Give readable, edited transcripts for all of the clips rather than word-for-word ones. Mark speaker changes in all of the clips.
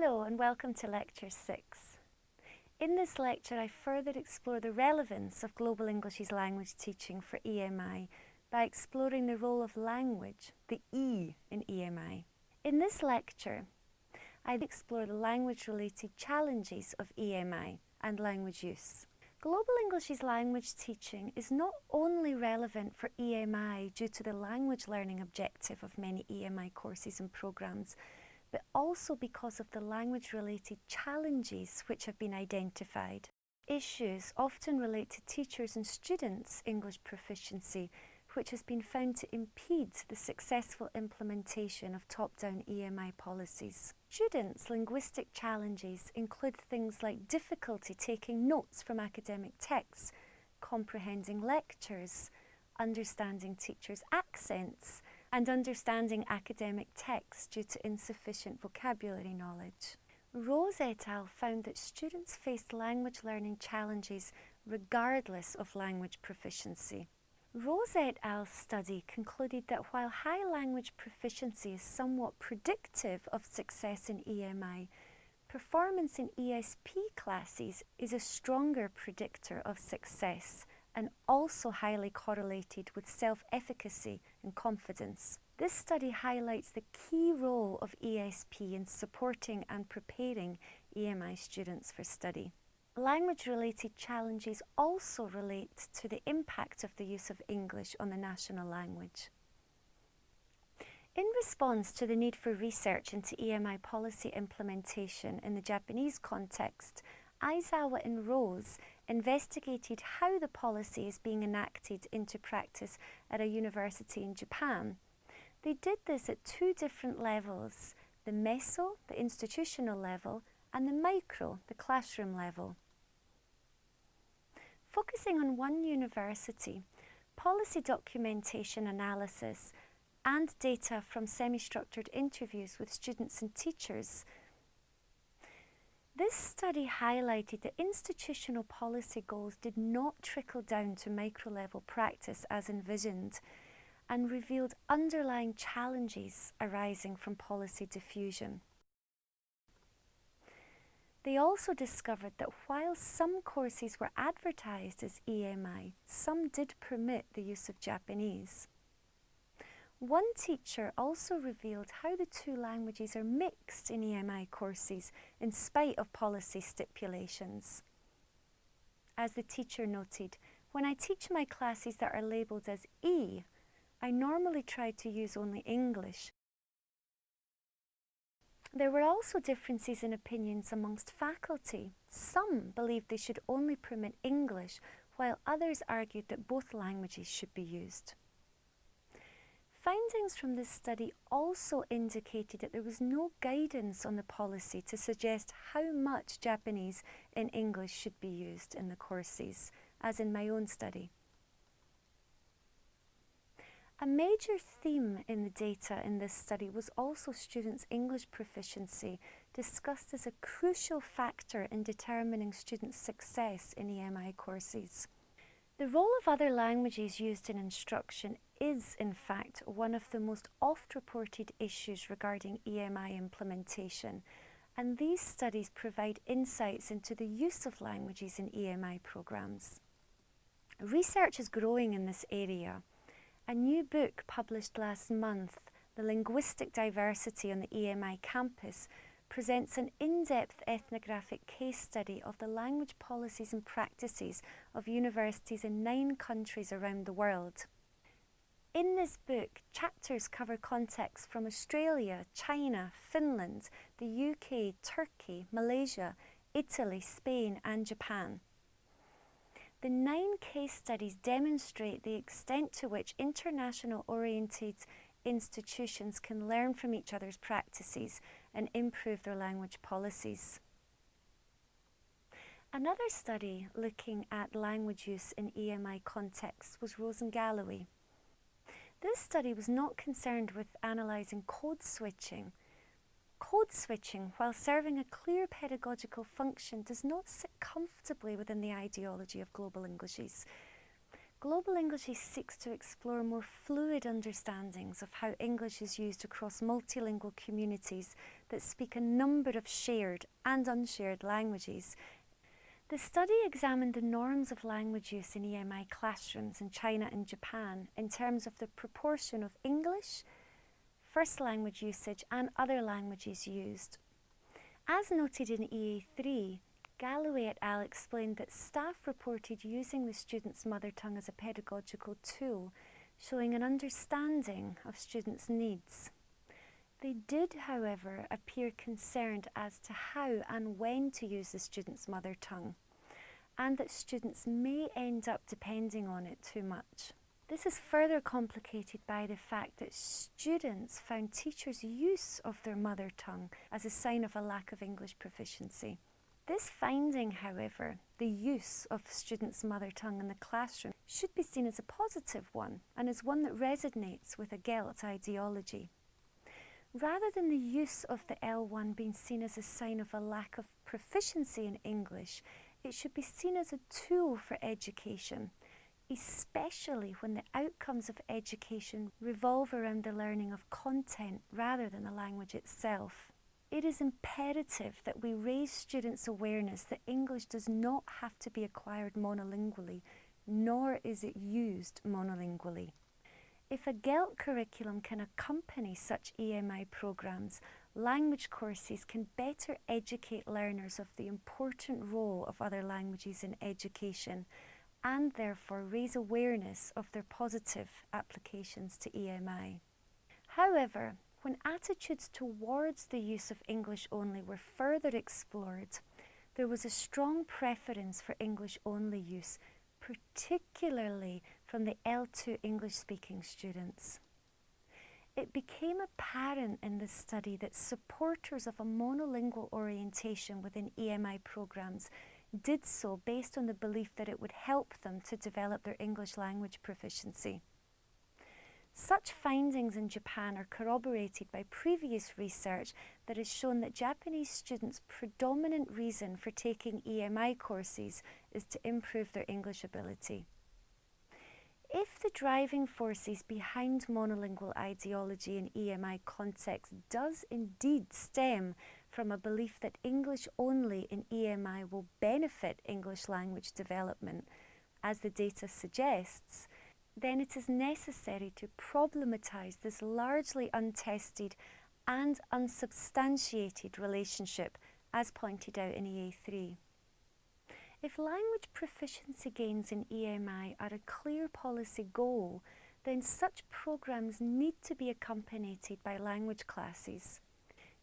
Speaker 1: Hello and welcome to Lecture 6. In this lecture I further explore the relevance of Global English's language teaching for EMI by exploring the role of language, the E in EMI. In this lecture I explore the language-related challenges of EMI and language use. Global English's language teaching is not only relevant for EMI due to the language learning objective of many EMI courses and programmes, but also because of the language-related challenges which have been identified. Issues often relate to teachers' and students' English proficiency, which has been found to impede the successful implementation of top-down EMI policies. Students' linguistic challenges include things like difficulty taking notes from academic texts, comprehending lectures, understanding teachers' accents, and understanding academic texts due to insufficient vocabulary knowledge. Rose et al. Found that students faced language learning challenges regardless of language proficiency. Rose et al. Study concluded that while high language proficiency is somewhat predictive of success in EMI, performance in ESP classes is a stronger predictor of success and also highly correlated with self-efficacy and confidence. This study highlights the key role of ESP in supporting and preparing EMI students for study. Language-related challenges also relate to the impact of the use of English on the national language. In response to the need for research into EMI policy implementation in the Japanese context, Aizawa and Rose investigated how the policy is being enacted into practice at a university in Japan. They did this at two different levels, the meso, the institutional level, and the micro, the classroom level. Focusing on one university, policy documentation analysis and data from semi-structured interviews with students and teachers. This study highlighted that institutional policy goals did not trickle down to micro-level practice as envisioned and revealed underlying challenges arising from policy diffusion. They also discovered that while some courses were advertised as EMI, some did permit the use of Japanese. One teacher also revealed how the two languages are mixed in EMI courses in spite of policy stipulations. As the teacher noted, when I teach my classes that are labelled as E, I normally try to use only English. There were also differences in opinions amongst faculty. Some believed they should only permit English, while others argued that both languages should be used. Findings from this study also indicated that there was no guidance on the policy to suggest how much Japanese in English should be used in the courses, as in my own study. A major theme in the data in this study was also students' English proficiency, discussed as a crucial factor in determining students' success in EMI courses. The role of other languages used in instruction is, in fact, one of the most oft-reported issues regarding EMI implementation, and these studies provide insights into the use of languages in EMI programmes. Research is growing in this area. A new book published last month, The Linguistic Diversity on the EMI Campus, presents an in-depth ethnographic case study of the language policies and practices of universities in 9 countries around the world. In this book, chapters cover contexts from Australia, China, Finland, the UK, Turkey, Malaysia, Italy, Spain and Japan. The 9 case studies demonstrate the extent to which international-oriented institutions can learn from each other's practices and improve their language policies. Another study looking at language use in EMI contexts was Rose and Galloway. This study was not concerned with analysing code switching. Code switching, while serving a clear pedagogical function, does not sit comfortably within the ideology of Global Englishes. Global English seeks to explore more fluid understandings of how English is used across multilingual communities that speak a number of shared and unshared languages. The study examined the norms of language use in EMI classrooms in China and Japan in terms of the proportion of English, first language usage and other languages used. As noted in EA3, Galloway et al. Explained that staff reported using the student's mother tongue as a pedagogical tool, showing an understanding of students' needs. They did, however, appear concerned as to how and when to use the student's mother tongue, and that students may end up depending on it too much. This is further complicated by the fact that students found teachers' use of their mother tongue as a sign of a lack of English proficiency. This finding, however, the use of students' mother tongue in the classroom, should be seen as a positive one and as one that resonates with a Gelt ideology. Rather than the use of the L1 being seen as a sign of a lack of proficiency in English, it should be seen as a tool for education, especially when the outcomes of education revolve around the learning of content rather than the language itself. It is imperative that we raise students' awareness that English does not have to be acquired monolingually, nor is it used monolingually. If a Gelt curriculum can accompany such EMI programs, language courses can better educate learners of the important role of other languages in education, and therefore raise awareness of their positive applications to EMI. However, when attitudes towards the use of English only were further explored, there was a strong preference for English only use, particularly from the L2 English-speaking students. It became apparent in this study that supporters of a monolingual orientation within EMI programs did so based on the belief that it would help them to develop their English language proficiency. Such findings in Japan are corroborated by previous research that has shown that Japanese students' predominant reason for taking EMI courses is to improve their English ability. If the driving forces behind monolingual ideology in EMI context does indeed stem from a belief that English only in EMI will benefit English language development, as the data suggests, then it is necessary to problematize this largely untested and unsubstantiated relationship, as pointed out in EA3. If language proficiency gains in EMI are a clear policy goal, then such programs need to be accompanied by language classes.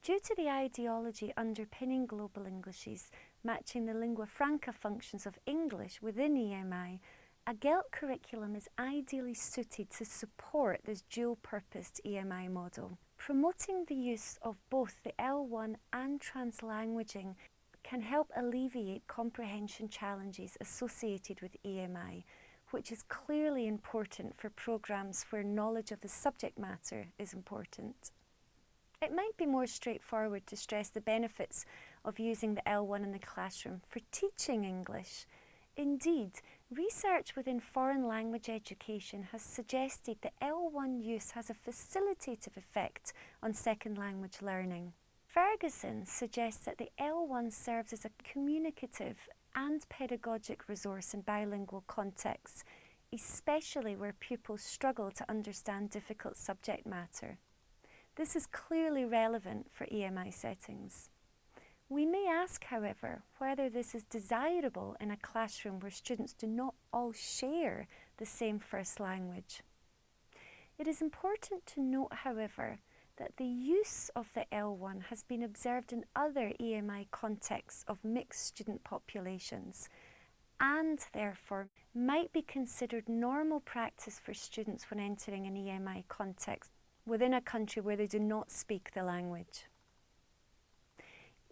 Speaker 1: Due to the ideology underpinning global Englishes, matching the lingua franca functions of English within EMI, a Gelt curriculum is ideally suited to support this dual-purposed EMI model. Promoting the use of both the L1 and translanguaging can help alleviate comprehension challenges associated with EMI, which is clearly important for programs where knowledge of the subject matter is important. It might be more straightforward to stress the benefits of using the L1 in the classroom for teaching English. Indeed, research within foreign language education has suggested that L1 use has a facilitative effect on second language learning. Ferguson suggests that the L1 serves as a communicative and pedagogic resource in bilingual contexts, especially where pupils struggle to understand difficult subject matter. This is clearly relevant for EMI settings. We may ask, however, whether this is desirable in a classroom where students do not all share the same first language. It is important to note, however, that the use of the L1 has been observed in other EMI contexts of mixed student populations, and therefore might be considered normal practice for students when entering an EMI context within a country where they do not speak the language.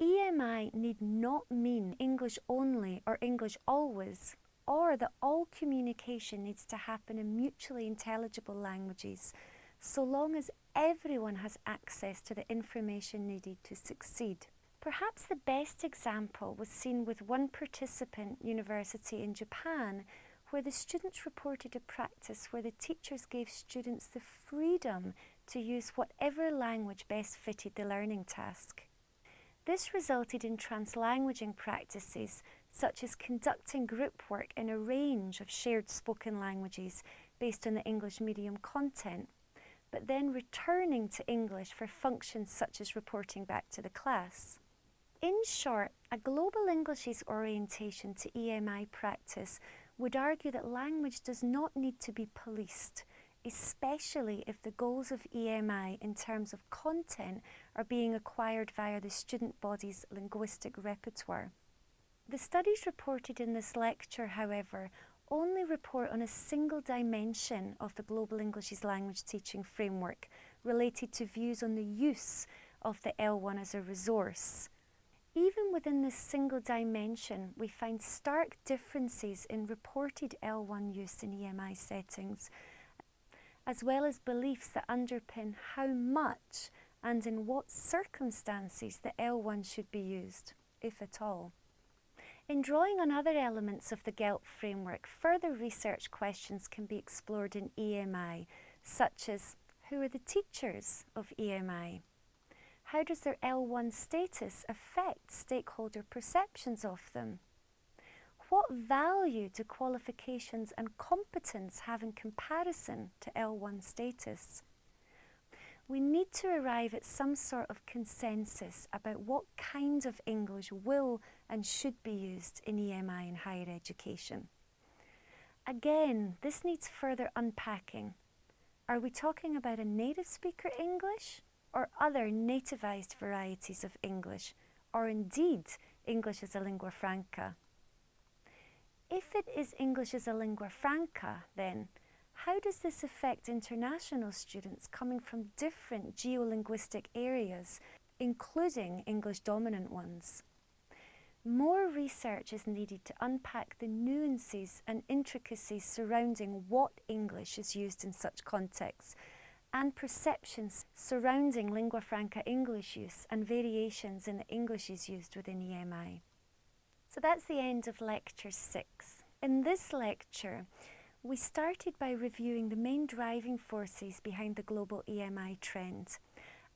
Speaker 1: EMI need not mean English only or English always, or that all communication needs to happen in mutually intelligible languages, so long as everyone has access to the information needed to succeed. Perhaps the best example was seen with one participant university in Japan, where the students reported a practice where the teachers gave students the freedom to use whatever language best fitted the learning task. This resulted in translanguaging practices, such as conducting group work in a range of shared spoken languages based on the English medium content, but then returning to English for functions such as reporting back to the class. In short, a global English's orientation to EMI practice would argue that language does not need to be policed, especially if the goals of EMI in terms of content are being acquired via the student body's linguistic repertoire. The studies reported in this lecture, however, only report on a single dimension of the Global English's language teaching framework related to views on the use of the L1 as a resource. Even within this single dimension, we find stark differences in reported L1 use in EMI settings, as well as beliefs that underpin how much and in what circumstances the L1 should be used, if at all. In drawing on other elements of the GELT framework, further research questions can be explored in EMI, such as who are the teachers of EMI? How does their L1 status affect stakeholder perceptions of them? What value do qualifications and competence have in comparison to L1 status? We need to arrive at some sort of consensus about what kind of English will and should be used in EMI in higher education. Again, this needs further unpacking. Are we talking about a native speaker English or other nativized varieties of English, or indeed English as a lingua franca? If it is English as a lingua franca, then, how does this affect international students coming from different geolinguistic areas, including English dominant ones? More research is needed to unpack the nuances and intricacies surrounding what English is used in such contexts, and perceptions surrounding lingua franca English use and variations in the Englishes used within EMI. So that's the end of Lecture 6. In this lecture, we started by reviewing the main driving forces behind the global EMI trend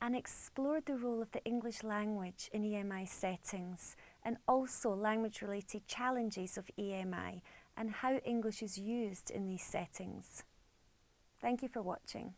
Speaker 1: and explored the role of the English language in EMI settings and also language-related challenges of EMI and how English is used in these settings. Thank you for watching.